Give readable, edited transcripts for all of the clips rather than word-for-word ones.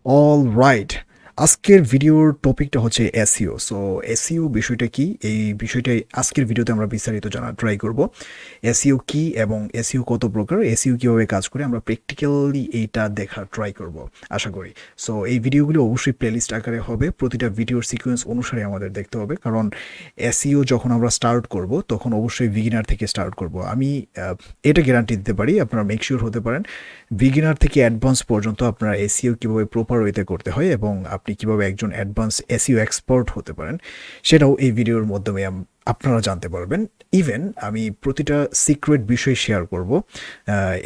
Alright, আজকের ভিডিওর টপিকটা হচ্ছে এসইও। সো এসইও বিষয়টা কি, এই বিষয়টাই আজকের ভিডিওতে আমরা বিস্তারিত জানার ট্রাই করব। এসইও কি এবং এসইও কত প্রকার, এসইও কীভাবে কাজ করে, আমরা প্র্যাকটিক্যালি এইটা দেখার ট্রাই করব আশা করি। সো এই ভিডিওগুলো অবশ্যই প্লেলিস্ট আকারে হবে, প্রতিটা ভিডিওর সিকোয়েন্স অনুসারে আমাদের দেখতে হবে, কারণ এসইও যখন আমরা স্টার্ট করব তখন অবশ্যই বিগিনার থেকে স্টার্ট করব। আমি এটা গ্যারান্টি দিতে পারি, আপনারা মেক শিওর হতে পারেন বিগিনার থেকে অ্যাডভান্স পর্যন্ত আপনার এসইও কীভাবে প্রপার ওয়েতে করতে হয় এবং আপনি কীভাবে একজন অ্যাডভান্স এসইও এক্সপার্ট হতে পারেন সেটাও এই ভিডিওর মাধ্যমে আপনারা জানতে পারবেন। ইভেন আমি প্রতিটা সিক্রেট বিষয় শেয়ার করব।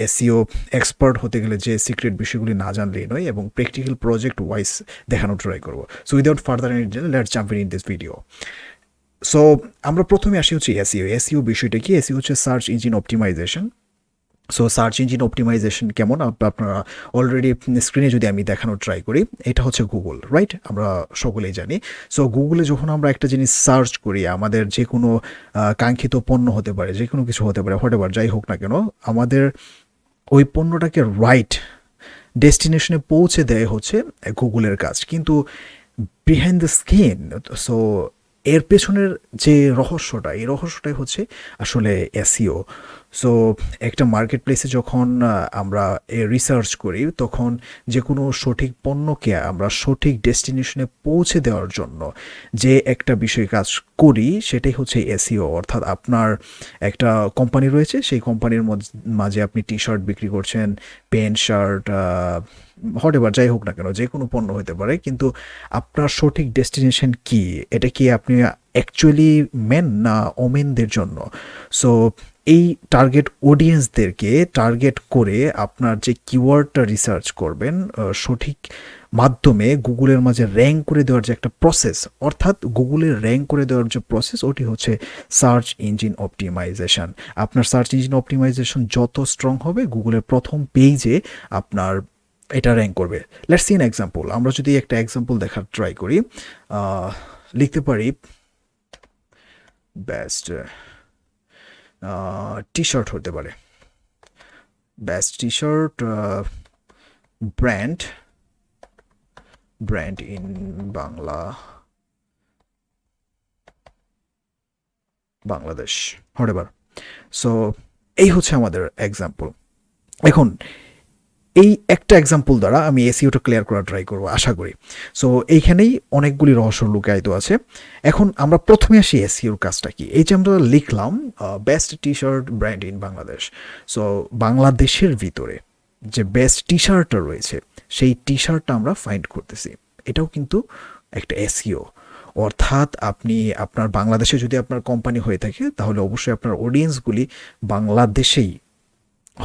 এসইও এক্সপার্ট হতে গেলে যে সিক্রেট বিষয়গুলি না জানলেই নয়, এবং প্র্যাকটিক্যাল প্রজেক্ট ওয়াইজ দেখানোর ট্রাই করব। So without further any delay, let's jump in this video. So আমরা প্রথমে আসি হচ্ছে এসইও। এসইও বিষয়টা কি? এসইও হচ্ছে search engine optimization. So search engine optimization কেমন আপনারা অলরেডি স্ক্রিনে যদি আমি দেখানোর ট্রাই করি, এটা হচ্ছে গুগল, রাইট? আমরা সকলেই জানি। সো গুগলে যখন আমরা একটা জিনিস সার্চ করি, আমাদের যে কোনো কাঙ্ক্ষিত পণ্য হতে পারে, যে কোনো কিছু হতে পারে, হোয়াটএভার যাই হোক না কেন, আমাদের ওই পণ্যটাকে রাইট ডেস্টিনেশনে পৌঁছে দেয় হচ্ছে গুগলের কাজ। কিন্তু বিহাইন্ড দ্য স্ক্রিন, সো এর পেছনের যে রহস্যটা, এই রহস্যটাই হচ্ছে আসলে এসইও। সো একটা মার্কেট প্লেসে যখন আমরা রিসার্চ করি, তখন যে কোনো সঠিক পণ্যকে আমরা সঠিক ডেস্টিনেশনে পৌঁছে দেওয়ার জন্য যে একটা বিষয় কাজ করি, সেটাই হচ্ছে এসইও। অর্থাৎ আপনার একটা কোম্পানি রয়েছে, সেই কোম্পানির মাঝে আপনি টি শার্ট বিক্রি করছেন, প্যান্ট শার্ট, হোয়াটএভার যাই হোক না কেন, যে কোনো পণ্য হতে পারে, কিন্তু আপনার সঠিক ডেস্টিনেশন কি, এটা কি আপনি অ্যাকচুয়ালি মেন না ওমেনদের জন্য? সো এই টার্গেট অডিয়েন্সদেরকে টার্গেট করে আপনার যে কিওয়ার্ডটা রিসার্চ করবেন, সঠিক মাধ্যমে গুগলের মাঝে র্যাঙ্ক করে দেওয়ার যে একটা প্রসেস, অর্থাৎ গুগলের র্যাঙ্ক করে দেওয়ার যে প্রসেস, ওটি হচ্ছে সার্চ ইঞ্জিন অপটিমাইজেশন। আপনার সার্চ ইঞ্জিন অপটিমাইজেশন যত স্ট্রং হবে, গুগলের প্রথম পেজে আপনার এটা র্যাঙ্ক করবে। Let's see an example. আমরা যদি একটা এক্সাম্পল দেখার ট্রাই করি, লিখতে পারি বেস্ট টি শার্ট হতে পারে, best T shirt brand brand in Bangladesh, whatever. So এই হচ্ছে আমাদের এক্সাম্পল। এখন এই একটা এক্সাম্পল দ্বারা আমি এসইওটা ক্লিয়ার করার ট্রাই করবো আশা করি। সো এইখানেই অনেকগুলি রহস্য লুকায়িত আছে। এখন আমরা প্রথমে আসি এসইওর কাজটা কি। এই যে আমরা লিখলাম best T shirt brand in Bangladesh, so বাংলাদেশের ভিতরে যে বেস্ট টি শার্টটা রয়েছে, সেই টি শার্টটা আমরা ফাইন্ড করতেছি। এটাও কিন্তু একটা এসইও। অর্থাৎ আপনি আপনার বাংলাদেশে যদি আপনার কোম্পানি হয়ে থাকে, তাহলে অবশ্যই আপনার অডিয়েন্সগুলি বাংলাদেশেই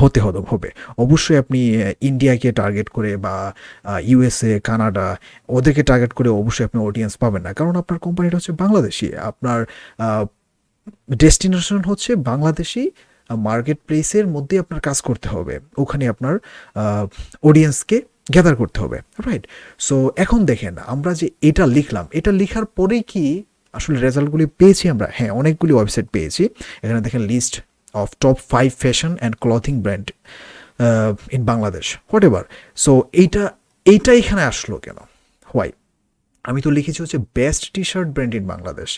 হতে হবে। অবশ্যই আপনি ইন্ডিয়াকে টার্গেট করে বা ইউএসএ, কানাডা, ওদেরকে টার্গেট করে অবশ্যই আপনি অডিয়েন্স পাবেন না, কারণ আপনার কোম্পানিটা হচ্ছে বাংলাদেশি। আপনার ডেস্টিনেশন হচ্ছে বাংলাদেশি মার্কেট প্লেসের মধ্যে আপনার কাজ করতে হবে, ওখানে আপনার অডিয়েন্সকে গ্যাদার করতে হবে, রাইট? সো এখন দেখেন, আমরা যে এটা লিখলাম, এটা লেখার পরেই কি আসলে রেজাল্টগুলি পেয়েছি আমরা? হ্যাঁ, অনেকগুলি ওয়েবসাইট পেয়েছি। এখানে দেখেন list of top 5 fashion and clothing brand in Bangladesh, whatever. So এইটা এখানে আসলো কেন? হোয়াই? আমি তো লিখেছি হচ্ছে best T shirt brand in Bangladesh,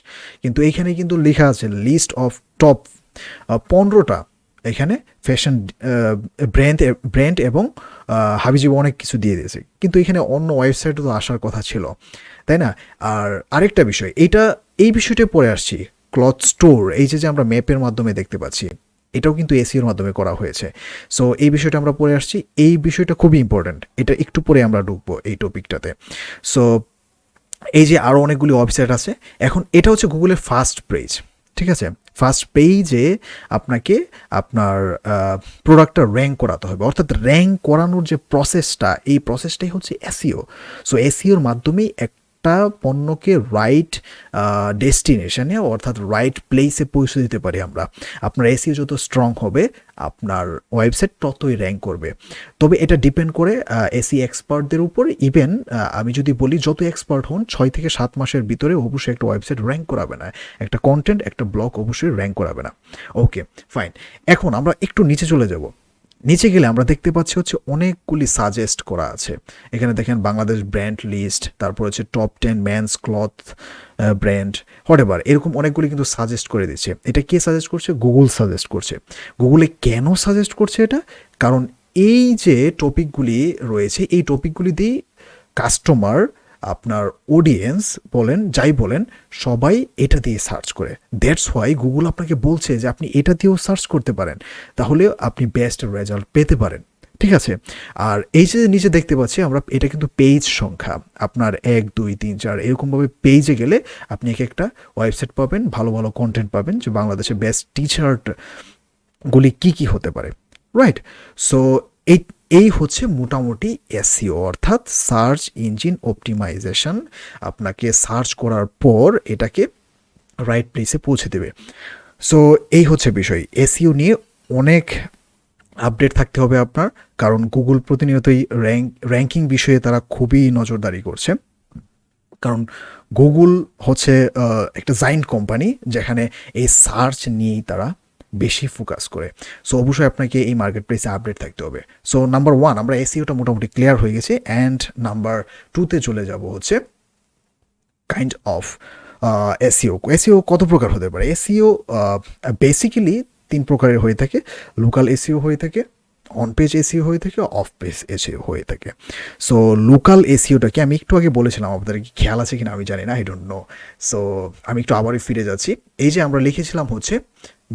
কিন্তু এইখানে কিন্তু লেখা আছে লিস্ট অফ টপ 15টা এখানে ফ্যাশন ব্র্যান্ড এবং হাবিজাবি অনেক কিছু দিয়ে দিয়েছে, কিন্তু এখানে অন্য ওয়েবসাইটে তো আসার কথা ছিল, তাই না? আর আরেকটা বিষয়, এই বিষয়টা পরে আসছি, ক্লথ স্টোর, এই যে আমরা ম্যাপের মাধ্যমে দেখতে পাচ্ছি, এটাও কিন্তু এসইওর মাধ্যমে করা হয়েছে। সো এই বিষয়টা আমরা পরে আসছি, এই বিষয়টা খুবই ইম্পর্ট্যান্ট, এটা একটু পরে আমরা ঢুকবো এই টপিকটাতে। সো এই যে আরও অনেকগুলি ওয়েবসাইট আছে। এখন এটা হচ্ছে গুগলের ফার্স্ট পেজ, ঠিক আছে? ফার্স্ট পেজে আপনাকে আপনার প্রোডাক্টটা র্যাঙ্ক করাতে হবে, অর্থাৎ র্যাঙ্ক করানোর যে প্রসেসটা, এই প্রসেসটাই হচ্ছে এসইও। সো এসইওর মাধ্যমেই একটা পণ্যকে রাইট ডেস্টিনেশনে, অর্থাৎ রাইট প্লেসে পৌঁছে দিতে পারি আমরা। আপনার এসইও যত স্ট্রং হবে, আপনার ওয়েবসাইট ততই র্যাঙ্ক করবে। তবে এটা ডিপেন্ড করে এসই এক্সপার্টদের উপর। ইভেন আমি যদি বলি, যত এক্সপার্ট হন, 6 থেকে 7 মাসের ভিতরে অবশ্যই একটা ওয়েবসাইট র্যাঙ্ক করাবে না, একটা কন্টেন্ট, একটা ব্লগ অবশ্যই র্যাঙ্ক করাবে না। ওকে, ফাইন। এখন আমরা একটু নিচে চলে যাব। নিচে গেলে আমরা দেখতে পাচ্ছি হচ্ছে অনেকগুলি সাজেস্ট করা আছে। এখানে দেখেন বাংলাদেশ ব্র্যান্ড লিস্ট, তারপর হচ্ছে top 10 man's cloth brand, whatever, এরকম অনেকগুলি কিন্তু সাজেস্ট করে দিচ্ছে। এটা কে সাজেস্ট করছে? গুগল সাজেস্ট করছে। গুগলে কেন সাজেস্ট করছে এটা? কারণ এই যে টপিকগুলি রয়েছে, এই টপিকগুলি দিয়ে কাস্টমার, আপনার অডিয়েন্স বলেন, যাই বলেন, সবাই এটা দিয়ে সার্চ করে। দ্যাটস হোয়াই গুগল আপনাকে বলছে যে আপনি এটা দিয়েও সার্চ করতে পারেন, তাহলে আপনি বেস্ট রেজাল্ট পেতে পারেন। ঠিক আছে? আর এই যে নিচে দেখতে পাচ্ছি আমরা, এটা কিন্তু পেজ সংখ্যা, আপনার 1 2 3 4 এরকমভাবে পেজে গেলে আপনি এক একটা ওয়েবসাইট পাবেন, ভালো ভালো কন্টেন্ট পাবেন, যে বাংলাদেশের বেস্ট টিচারগুলি কী কী হতে পারে, রাইট? সো এই এই হচ্ছে মোটামুটি এসইও, অর্থাৎ সার্চ ইঞ্জিন অপটিমাইজেশন। আপনাকে সার্চ করার পর এটাকে রাইট প্লেসে পৌঁছে দেবে। সো এই হচ্ছে বিষয়। এসইও নিয়ে অনেক আপডেট থাকতে হবে আপনার, কারণ গুগল প্রতিনিয়তই র্যাঙ্কিং বিষয়ে তারা খুবই নজরদারি করছে। কারণ গুগল হচ্ছে একটা জায়ান্ট কোম্পানি, যেখানে এই সার্চ নিয়েই তারা বেশি ফোকাস করে। সো অবশ্যই আপনাকে এই মার্কেট প্লেসে আপডেট থাকতে হবে। সো নাম্বার 1 আমরা এসইওটা মোটামুটি ক্লিয়ার হয়ে গেছে, অ্যান্ড নাম্বার 2তে চলে যাব হচ্ছে কাইন্ড অফ এসইও। এসইও কত প্রকার হতে পারে? এসইও বেসিক্যালি 3 প্রকারের হয়ে থাকে। লোকাল এসইও হয়ে থাকে, অন পেজ এসইও হয়ে থাকে, অফ পেজ এসইও হয়ে থাকে। সো লোকাল এসইওটাকে আমি একটু আগে বলেছিলাম, আপনাদের কি খেয়াল আছে কিনা আমি জানি না, আই ডোন্ট নো। সো আমি একটু আবারই ফিরে যাচ্ছি। এই যে আমরা লিখেছিলাম হচ্ছে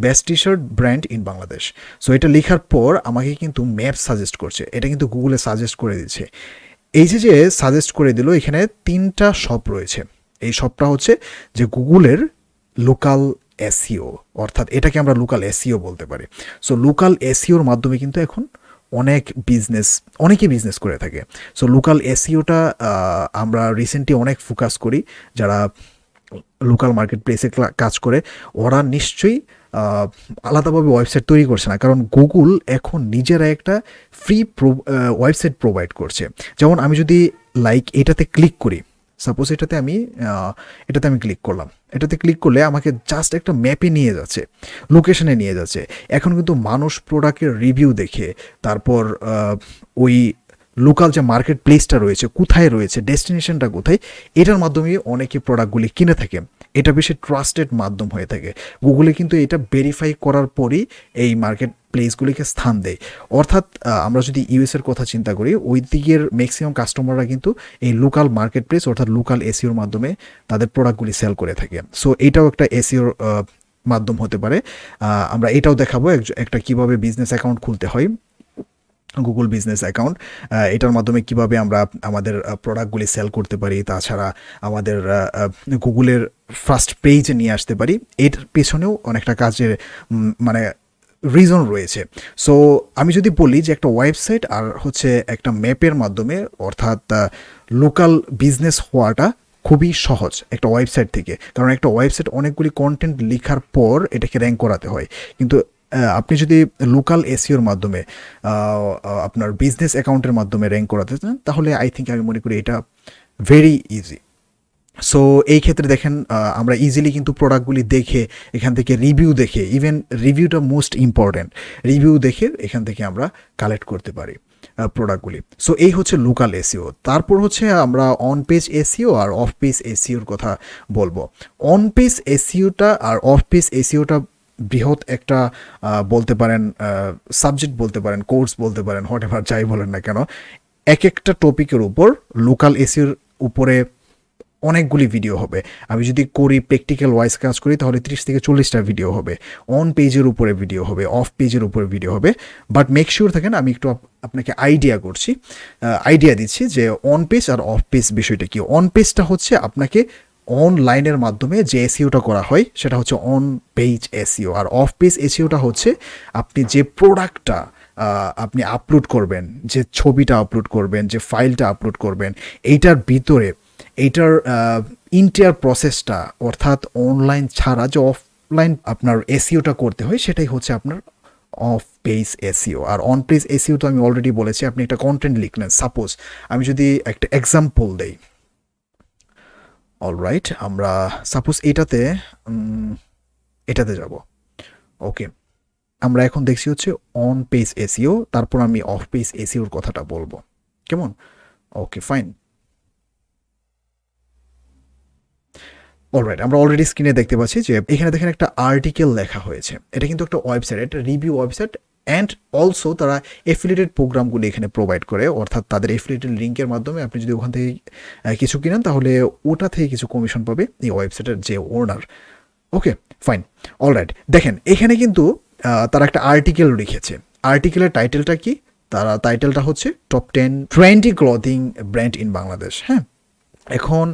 best T shirt brand in Bangladesh. So এটা লেখার পর আমাকে কিন্তু ম্যাপ সাজেস্ট করছে, এটা কিন্তু গুগলে সাজেস্ট করে দিচ্ছে। এই যে সাজেস্ট করে দিল, এখানে 3টা শপ রয়েছে। এই শপটা হচ্ছে যে গুগলের লোকাল এসইও, অর্থাৎ এটাকে আমরা লোকাল এসইও বলতে পারি। সো লোকাল এসইওর মাধ্যমে কিন্তু এখন অনেকে বিজনেস করে থাকে। সো লোকাল এসইওটা আমরা রিসেন্টলি অনেক ফোকাস করি, যারা লোকাল মার্কেট প্লেসে কাজ করে ওরা নিশ্চয়ই আলাদাভাবে ওয়েবসাইট তৈরি করছে না, কারণ গুগল এখন নিজেরা একটা ফ্রি ওয়েবসাইট প্রোভাইড করছে। যেমন আমি যদি এটাতে ক্লিক করি, সাপোজ এটাতে আমি ক্লিক করলাম, এটাতে ক্লিক করলে আমাকে জাস্ট একটা ম্যাপে নিয়ে যাচ্ছে, লোকেশনে নিয়ে যাচ্ছে। এখন কিন্তু মানুষ প্রোডাক্টের রিভিউ দেখে, তারপর ওই লোকাল যে মার্কেট প্লেসটা রয়েছে কোথায় রয়েছে, ডেস্টিনেশনটা কোথায়, এটার মাধ্যমে অনেকে প্রোডাক্টগুলি কিনে থাকে। এটা বেশি ট্রাস্টেড মাধ্যম হয়ে থাকে। গুগলে কিন্তু এটা ভেরিফাই করার পরই এই মার্কেট প্লেসগুলিকে স্থান দেয়। অর্থাৎ আমরা যদি ইউএসের কথা চিন্তা করি, ওই দিকের ম্যাক্সিমাম কাস্টমাররা কিন্তু এই লোকাল মার্কেট প্লেস অর্থাৎ লোকাল এসইওর মাধ্যমে তাদের প্রোডাক্টগুলি সেল করে থাকে। সো এটাও একটা এসইওর মাধ্যম হতে পারে। আমরা এটাও দেখাবো একটা কিভাবে বিজনেস অ্যাকাউন্ট খুলতে হয়, গুগল বিজনেস অ্যাকাউন্ট। এটার মাধ্যমে কিভাবে আমরা আমাদের প্রোডাক্টগুলি সেল করতে পারি, তাছাড়া আমাদের গুগলের ফার্স্ট পেজে নিয়ে আসতে পারি। এর পেছনেও অনেকটা কাজের মানে রিজন রয়েছে। সো আমি যদি বলি যে একটা ওয়েবসাইট আর হচ্ছে একটা ম্যাপের মাধ্যমে, অর্থাৎ লোকাল বিজনেস হওয়াটা খুবই সহজ একটা ওয়েবসাইট থেকে, কারণ একটা ওয়েবসাইট অনেকগুলি কন্টেন্ট লেখার পর এটাকে র্যাঙ্ক করাতে হয়। কিন্তু আপনি যদি লোকাল এসইওর মাধ্যমে আপনার বিজনেস অ্যাকাউন্টের মাধ্যমে র্যাঙ্ক করাতে চান, তাহলে আমি মনে করি এটা ভেরি ইজি। সো এই ক্ষেত্রে দেখেন আমরা ইজিলি কিন্তু প্রোডাক্টগুলি দেখে, এখান থেকে রিভিউ দেখে, ইভেন রিভিউটা মোস্ট ইম্পর্ট্যান্ট, রিভিউ দেখে এখান থেকে আমরা কালেক্ট করতে পারি প্রোডাক্টগুলি। সো এই হচ্ছে লোকাল এসইও। তারপর হচ্ছে আমরা অন পেজ এসইও আর অফ পেজ এসইওর কথা বলবো। অন পেজ এসইওটা আর অফ পেজ এসইওটা বৃহৎ একটা বলতে পারেন সাবজেক্ট বলতে পারেন, কোর্স বলতে পারেন, হোয়াটএভার যাই বলেন না কেন। এক একটা টপিকের উপর লোকাল এসইওর উপরে অনেকগুলি ভিডিও হবে। আমি যদি করি প্র্যাকটিক্যাল ওয়াইজ কাজ করি, তাহলে 30 থেকে 40টা ভিডিও হবে। অন পেজের উপরে ভিডিও হবে, অফ পেজের উপরে ভিডিও হবে। বাট মেক শিওর থাকেন, আমি একটু আপনাকে আইডিয়া দিচ্ছি যে অন পেজ আর অফ পেজ বিষয়টা কি। অন পেজটা হচ্ছে আপনাকে অনলাইনের মাধ্যমে যে এসইওটা করা হয় সেটা হচ্ছে অন পেজ এসইও, আর অফ পেজ এসইওটা হচ্ছে আপনি যে প্রোডাক্টটা আপনি আপলোড করবেন, যে ছবিটা আপলোড করবেন, যে ফাইলটা আপলোড করবেন, এইটার ভিতরে এইটার ইন্টার প্রসেসটা, অর্থাৎ অনলাইন ছাড়া যে অফলাইন আপনার এসইওটা করতে হয়, সেটাই হচ্ছে আপনার অফ পেজ এসইও। আর অন পেজ এসইও তো আমি অলরেডি বলেছি, আপনি একটা কন্টেন্ট লিখলেন। সাপোজ আমি যদি একটা এক্সাম্পল দেই, অলরাইট, আমরা সাপোজ এটাতে যাব, ওকে। আমরা এখন দেখছি হচ্ছে অন পেজ এসইও, তারপর আমি অফ পেজ এসইওর কথাটা বলবো, কেমন? Okay fine. অলরাইট, আমরা অলরেডি স্ক্রিনে দেখতে পাচ্ছি যে এখানে দেখেন একটা আর্টিকেল লেখা হয়েছে। এটা কিন্তু একটা ওয়েবসাইট, একটা রিভিউ ওয়েবসাইট, অ্যান্ড অলসো তারা এফিলিয়েটেড প্রোগ্রামগুলো এখানে প্রোভাইড করে, অর্থাৎ তাদের এফিলিয়েটেড লিঙ্কের মাধ্যমে আপনি যদি ওখান থেকে কিছু কিনেন তাহলে ওটা থেকে কিছু কমিশন পাবে এই ওয়েবসাইটের যে ওনার। Okay fine, alright. দেখেন এখানে কিন্তু তারা একটা আর্টিকেল লিখেছে। আর্টিকেলের টাইটেলটা কি? তারা টাইটেলটা হচ্ছে top 10 trendy clothing brand in Bangladesh. হ্যাঁ, এখন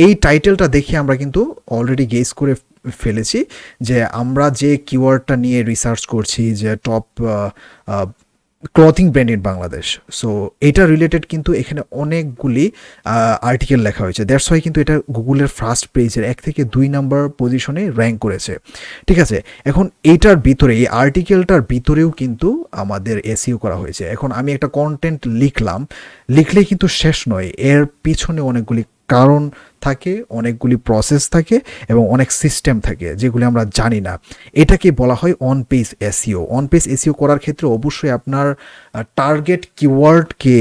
এই টাইটেলটা দেখে আমরা কিন্তু অলরেডি গেস করে ফেলেছি যে আমরা যে কিওয়ার্ডটা নিয়ে রিসার্চ করছি, যে top clothing brand in Bangladesh, so এটা রিলেটেড কিন্তু এখানে অনেকগুলি আর্টিকেল লেখা হয়েছে। দ্যাটস ওয়াই কিন্তু এটা গুগলের ফার্স্ট পেজের 1 থেকে 2 নাম্বার পজিশনে র্যাঙ্ক করেছে। ঠিক আছে, এখন এইটার ভিতরে, এই আর্টিকেলটার ভিতরেও কিন্তু আমাদের এসইও করা হয়েছে। এখন আমি একটা কন্টেন্ট লিখলেই কিন্তু শেষ নয়, এর পিছনে অনেকগুলি কারণ থাকে, অনেকগুলি প্রসেস থাকে এবং অনেক সিস্টেম থাকে যেগুলি আমরা জানি না। এটাকে বলা হয় on page SEO. On page SEO করার ক্ষেত্রে অবশ্যই আপনার টার্গেট কিওয়ার্ডকে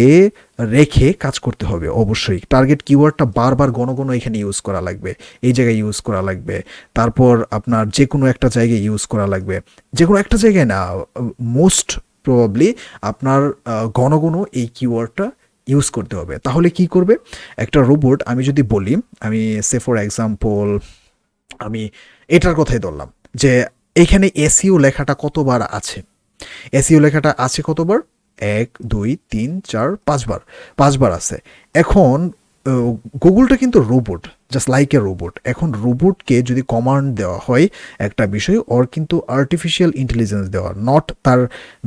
রেখে কাজ করতে হবে। অবশ্যই টার্গেট কিওয়ার্ডটা বারবার ঘন এখানে ইউজ করা লাগবে, এই জায়গায় ইউজ করা লাগবে, তারপর আপনার যে কোনো একটা জায়গায় ইউজ করা লাগবে। যে কোনো একটা জায়গায় না, মোস্ট প্রবাবলি আপনার ঘন এই কিওয়ার্ডটা ইউজ করতে হবে। তাহলে কি করবে একটা রোবট? আমি যদি বলি, আমি সে ফর এক্সাম্পল আমি এটার কথাই ধরলাম যে এখানে এসইও লেখাটা কতবার আছে। এসইও লেখাটা আছে কতবার? 1 2 3 4 5বার, 5বার আছে। এখন গুগলটা কিন্তু robot, just like a robot. এখন রোবটকে যদি কমান্ড দেওয়া হয় একটা বিষয়, ওর কিন্তু আর্টিফিশিয়াল ইন্টেলিজেন্স দেওয়া, নট তার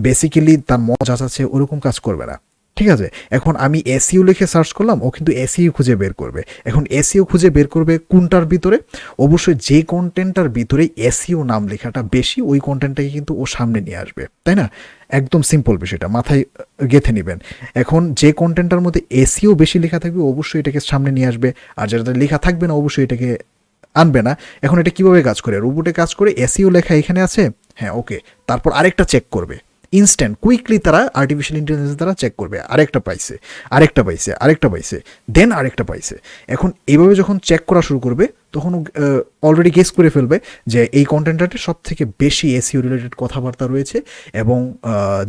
বেসিক্যালি তার মজা আছে ওরকম কাজ করবে না। ঠিক আছে, এখন আমি এসইও লিখে সার্চ করলাম, ও কিন্তু এসইও খুঁজে বের করবে। এখন এসইও খুঁজে বের করবে কোনটার ভিতরে? অবশ্যই যে কন্টেন্টটার ভিতরে এসইও নাম লেখাটা বেশি, ওই কন্টেন্টটাকে কিন্তু ও সামনে নিয়ে আসবে, তাই না? একদম সিম্পল বিষয়টা মাথায় গেঁথে নেবেন। এখন যে কন্টেন্টটার মধ্যে এসইও বেশি লেখা থাকবে অবশ্যই এটাকে সামনে নিয়ে আসবে, আর যেটা লেখা থাকবে না অবশ্যই এটাকে আনবে না। এখন এটা কিভাবে কাজ করে? রোবটে কাজ করে, এসইও লেখা এখানে আছে, হ্যাঁ ওকে, তারপর আরেকটা চেক করবে, ইনস্ট্যান্ট কুইকলি তারা আর্টিফিশিয়াল ইন্টেলিজেন্স দ্বারা চেক করবে, আরেকটা পাইছে, আরেকটা পাইছে, দেন আরেকটা পাইছে। এখন এইভাবে যখন চেক করা শুরু করবে তখন অলরেডি গেস করে ফেলবে যে এই কন্টেন্টটাতে সব থেকে বেশি এসইও রিলেটেড কথাবার্তা রয়েছে, এবং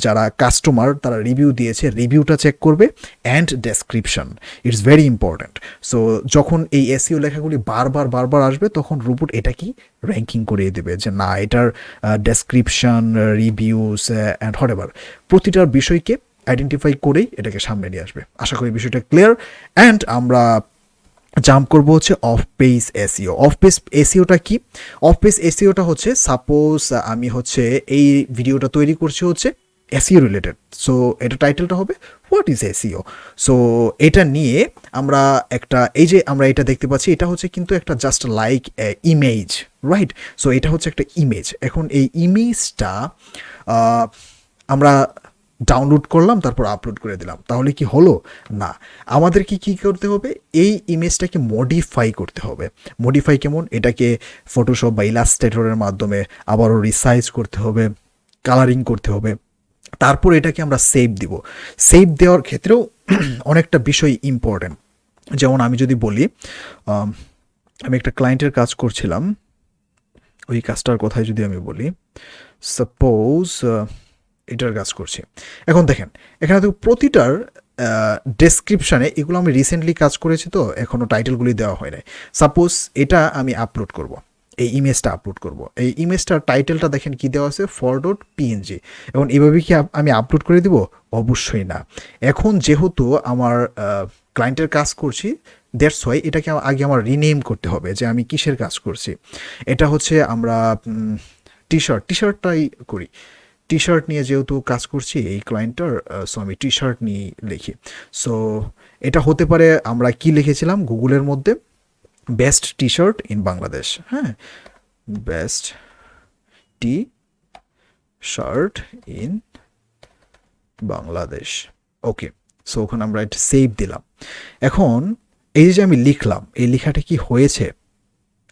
যারা কাস্টমার তারা রিভিউ দিয়েছে, রিভিউটা চেক করবে, and description, it's very important. So যখন এই এসইও লেখাগুলি বারবার আসবে তখন রোবট এটা কি র্যাঙ্কিং করিয়ে দেবে যে না, এটার ডেসক্রিপশন, রিভিউস অ্যান্ড হোয়াটএভার প্রতিটার বিষয়কে আইডেন্টিফাই করেই এটাকে সামনে নিয়ে আসবে। আশা করি বিষয়টা ক্লিয়ার। অ্যান্ড আমরা জাম্প করবো হচ্ছে off page SEO. Off page এসইওটা কি? অফ পেজ এসইওটা হচ্ছে, সাপোজ আমি হচ্ছে এই ভিডিওটা তৈরি করছি হচ্ছে এসইও রিলেটেড, সো এটা টাইটেলটা হবে হোয়াট ইজ এসইও। সো এটা নিয়ে আমরা একটা, এই যে আমরা এটা দেখতে পাচ্ছি, এটা হচ্ছে কিন্তু একটা just like image, right? So এটা হচ্ছে একটা ইমেজ। এখন এই ইমেজটা আমরা ডাউনলোড করলাম, তারপর আপলোড করে দিলাম, তাহলে কি হলো? না, আমাদেরকে কি করতে হবে? এই ইমেজটাকে মডিফাই করতে হবে। মডিফাই কেমন? এটাকে ফটোশপ বা ইলাস্ট্রেটরের মাধ্যমে আবারও রিসাইজ করতে হবে, কালারিং করতে হবে, তারপর এটাকে আমরা সেভ দিব। সেভ দেওয়ার ক্ষেত্রেও অনেকটা বিষয় ইম্পর্টেন্ট। যেমন আমি যদি বলি, আমি একটা ক্লায়েন্টের কাজ করছিলাম, ওই কাজটার কথাই যদি আমি বলি, সাপোজ এটার কাজ করছি। এখন দেখেন এখানে তো প্রতিটার ডেসক্রিপশানে, এগুলো আমি রিসেন্টলি কাজ করেছি তো এখনও টাইটেলগুলি দেওয়া হয় নাই। সাপোজ এটা আমি আপলোড করব, এই ইমেজটা আপলোড করব, এই ইমেজটার টাইটেলটা দেখেন কি দেওয়া আছে, for.png। এখন এইভাবে কি আমি আপলোড করে দিব? অবশ্যই না। এখন যেহেতু আমার ক্লায়েন্টের কাজ করছি, দ্যাটস ওয়াই এটাকে আগে আমার রিনেম করতে হবে যে আমি কিসের কাজ করছি। এটা হচ্ছে আমরা টি-শার্টটাই করি, টি শার্ট নিয়ে যেহেতু কাজ করছি এই ক্লায়েন্টটার, সো আমি টি শার্ট নিয়ে লিখি। সো এটা হতে পারে, আমরা কি লিখেছিলাম গুগলের মধ্যে, best T shirt in Bangladesh. হ্যাঁ, best T shirt in Bangladesh, okay. So ওখানে আমরা একটা সেভ দিলাম। এখন এই যে আমি লিখলাম, এই লেখাটা কি হয়েছে?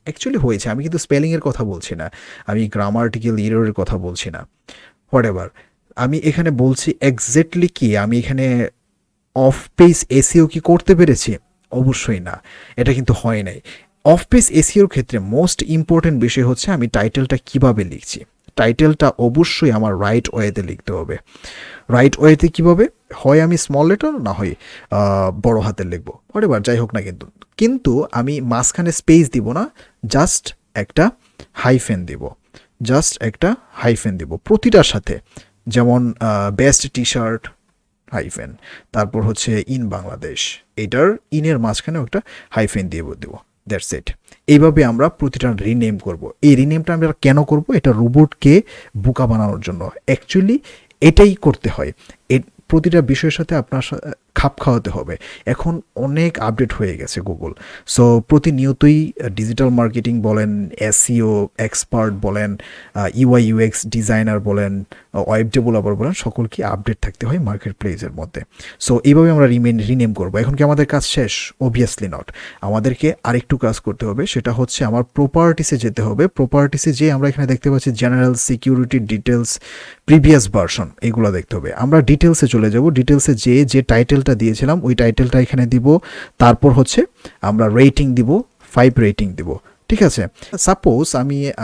অ্যাকচুয়ালি হয়েছে। আমি কিন্তু স্পেলিংয়ের কথা বলছি না, আমি গ্রামাটিক্যাল এররের কথা বলছি না। হোয়াটএভার। আমি এখানে বলছি এক্স্যাক্টলি কি আমি এখানে অফ পেজ এসিও কি করতে পেরেছি? অবশ্যই না, এটা কিন্তু হয় নাই। অফ পেজ এসিওর ক্ষেত্রে মোস্ট ইম্পর্টেন্ট বিষয় হচ্ছে আমি টাইটেলটা কিভাবে লিখছি। টাইটেলটা অবশ্যই আমার রাইট ওয়েতে লিখতে হবে। রাইট ওয়েতে কীভাবে? হয় আমি স্মল লেটার, না হয় বড় হাতের লিখবো, হোয়াটএভার যাই হোক না, কিন্তু কিন্তু আমি মাঝখানে স্পেস দিব না, জাস্ট একটা হাইফেন দিব, জাস্ট একটা হাইফেন দিব প্রতিটার সাথে। যেমন বেস্ট টি শার্ট হাইফেন, তারপর হচ্ছে ইন বাংলাদেশ, এটার ইনের মাঝখানে একটা হাইফেন দিয়ে দেবো, দ্যাটস ইট। এইভাবে আমরা প্রতিটা রিনেম করব। এই রিনেমটা আমরা কেন করব? এটা রোবটকে বোকা বানানোর জন্য। অ্যাকচুয়ালি এটাই করতে হয়। প্রতিটা বিষয়ের সাথে আপনার খাপ খাওয়াতে হবে। এখন অনেক আপডেট হয়ে গেছে গুগল, সো প্রতিনিয়তই ডিজিটাল মার্কেটিং বলেন, এসইও এক্সপার্ট বলেন, ইউআই ইউএক্স ডিজাইনার বলেন, ওয়েব ডেভেলপার বলেন, সকলকে আপডেট থাকতে হয় মার্কেট প্লেসের মধ্যে। সো এইভাবে আমরা রিনেম করবো। এখন কি আমাদের কাজ শেষ? Obviously not. আমাদেরকে আরেকটু কাজ করতে হবে, সেটা হচ্ছে আমার প্রপার্টিসে যেতে হবে। প্রপার্টিসে যে আমরা এখানে দেখতে পাচ্ছি general, security, details, previous version, এগুলো দেখতে হবে। আমরা ডিটেলসে চলে যাব। ডিটেলসে যে টাইটেলটা দিয়েছিলাম ওই টাইটেলটা এখানে দিব। তারপর হচ্ছে আমরা রেটিং দিব, 5 রেটিং দিব, ঠিক আছে? সাপোজ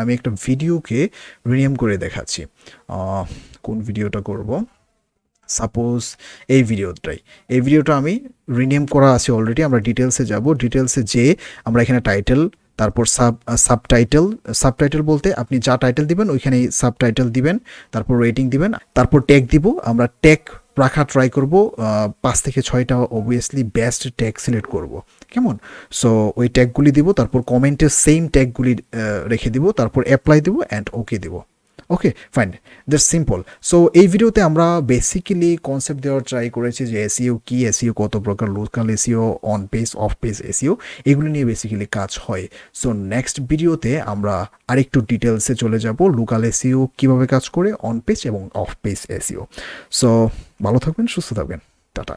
আমি একটা ভিডিওকে রিনেম করে দেখাচ্ছি। কোন ভিডিওটা করব? সাপোজ এই ভিডিওটা আমি রিনেম করা আছে অলরেডি। আমরা ডিটেলসে যাব। ডিটেলসে যে আমরা এখানে টাইটেল, তারপর সাবটাইটেল বলতে আপনি যা টাইটেল দিবেন ওইখানেই সাবটাইটেল দিবেন, তারপর রেটিং দিবেন, তারপর ট্যাগ দিব। আমরা ট্যাগ রাখা ট্রাই করব 5 থেকে 6টা অবভিয়াসলি বেস্ট ট্যাগ সিলেক্ট করব, কেমন? সো ওই ট্যাগগুলি দিব, তারপর কমেন্টের সেম ট্যাগগুলি রেখে দিব, তারপর অ্যাপ্লাই দিব অ্যান্ড ওকে দিব। Okay fine, that's simple. So এই ভিডিওতে আমরা বেসিক্যালি কনসেপ্ট দেওয়ার ট্রাই করেছি যে এসইও কি, এসইও কত প্রকার, local SEO, on page, of page SEO, এগুলো নিয়ে বেসিক্যালি কাজ হয়। সো নেক্সট ভিডিওতে আমরা আরেকটু ডিটেলসে চলে যাব, লোকাল এসইও কীভাবে কাজ করে, অন পেজ এবং অফ পেজ এসইও। সো ভালো থাকবেন, সুস্থ থাকবেন, টাটা।